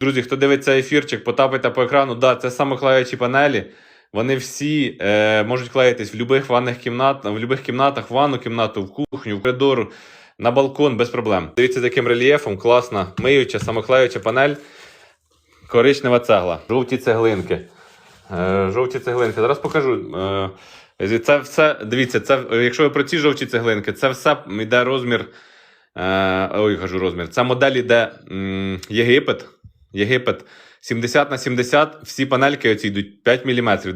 Друзі, хто дивиться ефірчик, потапайте по екрану. Да, це самоклеючі панелі. Вони всі можуть клеїтись в будь-яких ванних кімнатах, в будь-яких кімнатах, в ванну кімнату, в кухню, в коридор, на балкон, без проблем. Дивіться, з яким рельєфом, класна, миюча, самоклеюча панель, коричнева цегла, жовті цеглинки. Жовті цеглинки. Зараз покажу. Це все, дивіться, це, якщо ви про ці жовті цеглинки, це все йде розмір, розмір. Це модель йде Єгипет 70 на 70, всі панельки оці йдуть 5 мм.